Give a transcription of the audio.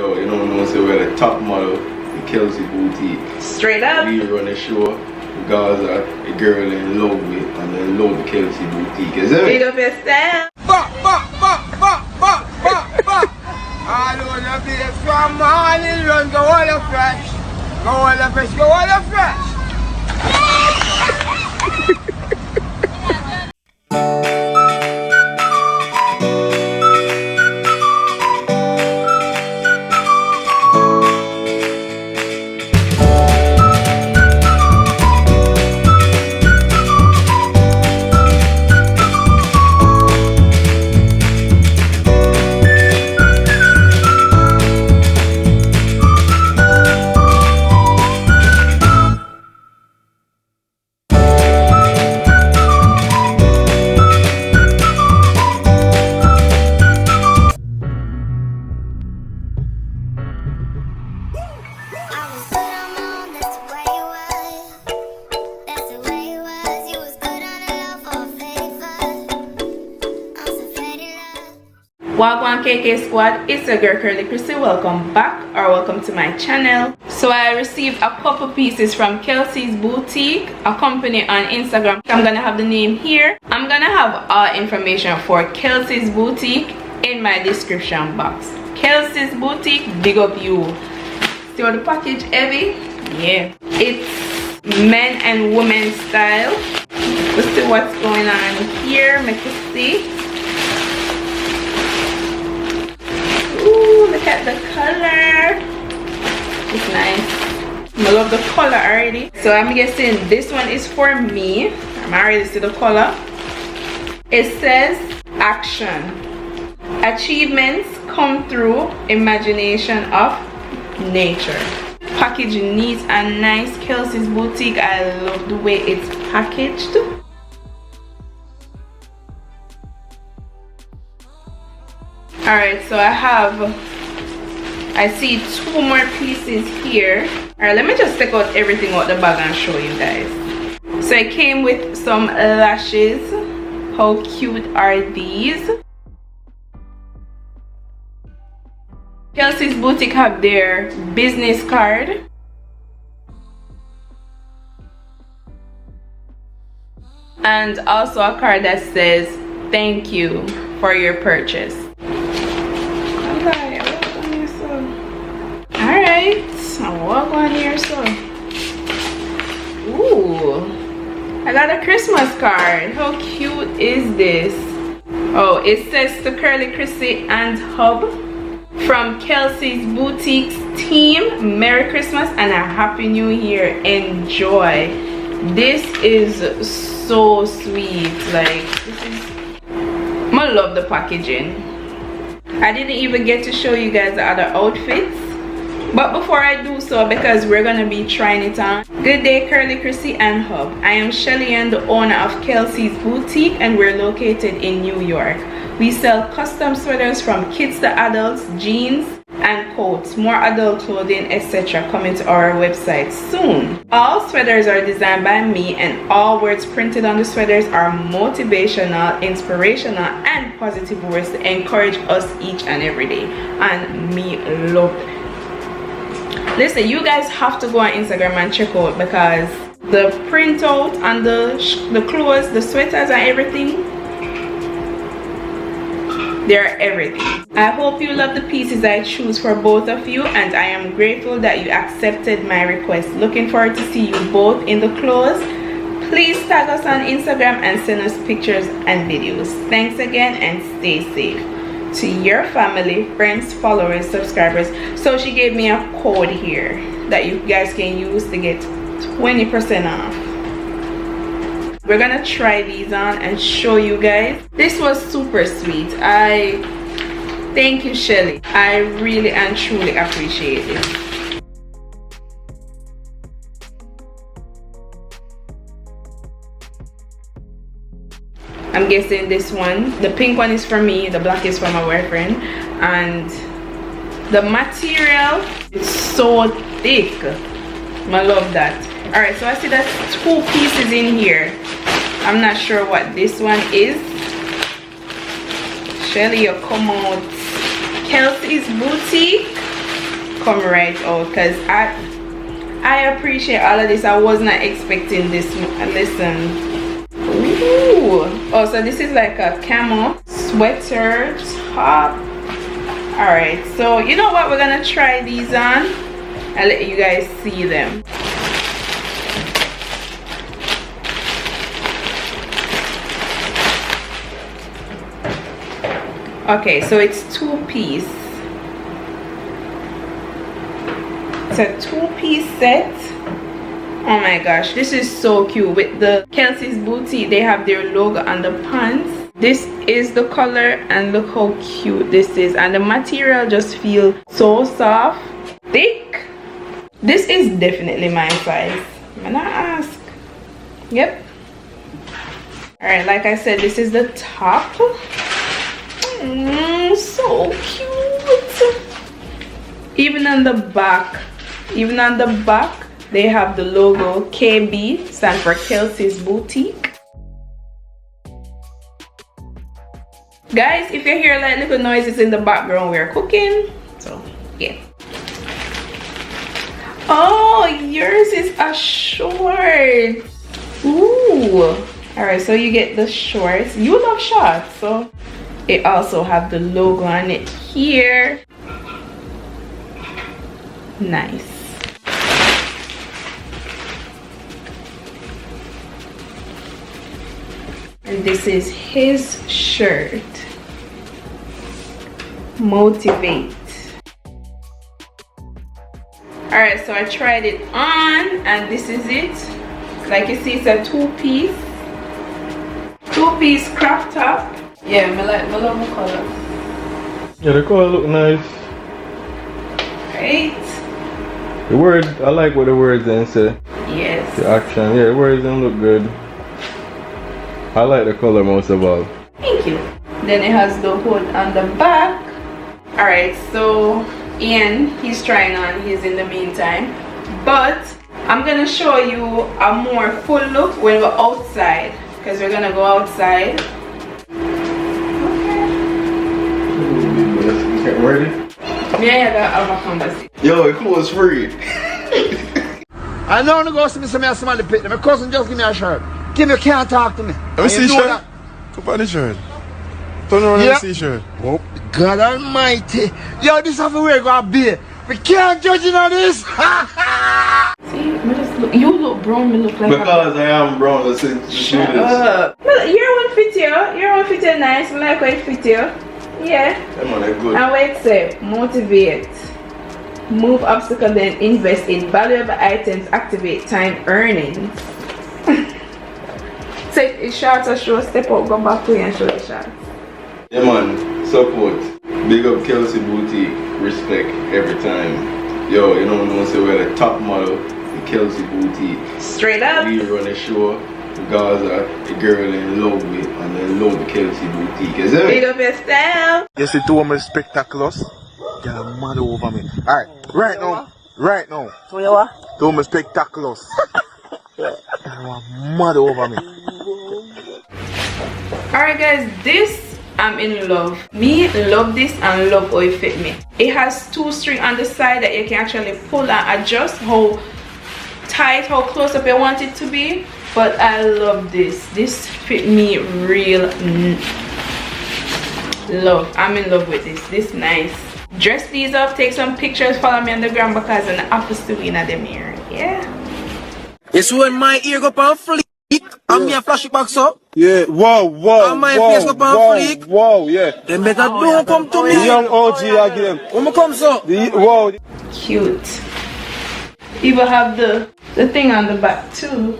Yo, you don't know, so we're the top model, the Kelsie boutique. Straight up. We run a show. The guys are a girl in love with, and they love the Kelsie boutique. Is it? Big up yourself. All over the place from morning run, go all the fresh. Go all the fresh, go all the fresh. Wagwan KK squad, it's your girl Kurly Krissy. Welcome back or welcome to my channel. So I received a couple pieces from Kelsie's boutique, a company on Instagram. I'm gonna have the name here. I'm gonna have all information for Kelsie's boutique in my description box. Kelsie's boutique, big up you. See what the package heavy? Yeah, it's men and women style. Let's see what's going on here. Make you see. Ooh, look at the color. It's nice. I love the color already. So I'm guessing this one is for me. I'm already see the color. It says action. Achievements come through imagination of nature. Package neat and nice. Kelsie's boutique. I love the way it's packaged. Alright, so I see 2 more pieces here. Alright, let me just take out everything out the bag and show you guys. So it came with some lashes. How cute are these? Kelsie's boutique have their business card. And also a card that says thank you for your purchase. Alright, I'll walk on here. So ooh, I got a Christmas card. How cute is this? Oh, it says to Kurly Krissy and Hub from Kelsie's boutiques team, Merry Christmas and a Happy New Year. Enjoy. This is so sweet. Like, this is, I love the packaging. I didn't even get to show you guys the other outfits, but before I do so, because we're gonna be trying it on. Good day, Kurly Krissy and Hub. I am Shelly and the owner of Kelsie's boutique, and we're located in New York. We sell custom sweaters from kids to adults, jeans and coats, more adult clothing, etc. coming to our website soon. All sweaters are designed by me, and all words printed on the sweaters are motivational, inspirational and positive words to encourage us each and every day, and me love it. Listen, you guys have to go on Instagram and check out, because the printout and the clothes, the sweaters and everything, they're everything. I hope you love the pieces I choose for both of you, and I am grateful that you accepted my request. Looking forward to see you both in the clothes. Please tag us on Instagram and send us pictures and videos. Thanks again and stay safe. To your family, friends, followers, subscribers. So she gave me a code here that you guys can use to get 20% off. We're gonna try these on and show you guys. This was super sweet. Thank you, Shelly. I really and truly appreciate it. I'm guessing this one, the pink one is for me, the black is for my boyfriend, and the material is so thick. I love that. All right, so I see that's 2 pieces in here. I'm not sure what this one is. Shelly, you come out. Kelsie's boutique. come right out, because I appreciate all of this. I was not expecting this. Listen. Ooh. Oh, so this is like a camo sweater top. Alright, so you know what, we're gonna try these on. I'll let you guys see them. Okay, so it's two-piece. It's a two-piece set. Oh my gosh, this is so cute. With the Kelsie's boutique, they have their logo on the pants. This is the color, and look how cute this is. And the material just feels so soft, thick. This is definitely my size. I'm gonna ask. Yep. Alright, like I said, this is the top. So cute. Even on the back, they have the logo KB, stand for Kelsie's Boutique. Guys, if you hear like little noises in the background, we're cooking. So yeah. Oh, yours is a short. Ooh. Alright, so you get the shorts. You love shorts, so it also have the logo on it here. Nice. And this is his shirt. Motivate. Alright, so I tried it on, and this is it. Like you see, it's a two-piece crop top. Yeah, I love the color. Yeah, the color look nice. Right. The words, I like what the words then say. Yes. The action, yeah, the words then look good. I like the color most of all. Thank you. Then it has the hood on the back. Alright, so Ian, he's trying on his in the meantime. But I'm gonna show you a more full look when we're outside. Because we're gonna go outside. Okay. Ready? Yeah, I got a conversation. Yo, it was free. I know I'm going to see me smell the pit. My cousin just give me a shirt. Kim, you can't talk to me. Let me see shirt. Come on the shirt. Turn around and see shirt. Oh, God almighty. Yo, this have to wear go be. We can't judge you on this. See, me just look, you look brown, me look like Because I am brown, let's see. Shut up. Well, your one fit you. Your one fit you nice. I like how it fit you. Yeah. That man is good. And wait, say, motivate. Move obstacle, then invest in valuable items, activate time earnings. So it's shots or show, step up, go back to you and show the shots. Yeah man, support. Big up Kelsie Boutique, respect every time. Yo, you know what I'm saying, we're the top model, the Kelsie Boutique. Straight up. We run a show, the guys are the girl in love with, and they love the Kelsie Boutique. Is it? Big up yourself. You see two women spectaculous? You're mad over me. Alright, right now. So you what? Two women spectaculous. You're mad over me. Alright guys, this I'm in love. Me love this and love how it fit me. It has two strings on the side that you can actually pull and adjust how tight, how close up you want it to be. But I love this. This fit me real love. I'm in love with this. This nice. Dress these up, take some pictures, follow me on the gram because I'm the office to be in the mirror. Yeah. It's when my ear go on fleek, and me a flash it back so. Yeah, whoa, And my face go on fleek. whoa, yeah. Them better don't come to me. The young OG again. When me come so. Whoa. Cute. Even have the thing on the back too.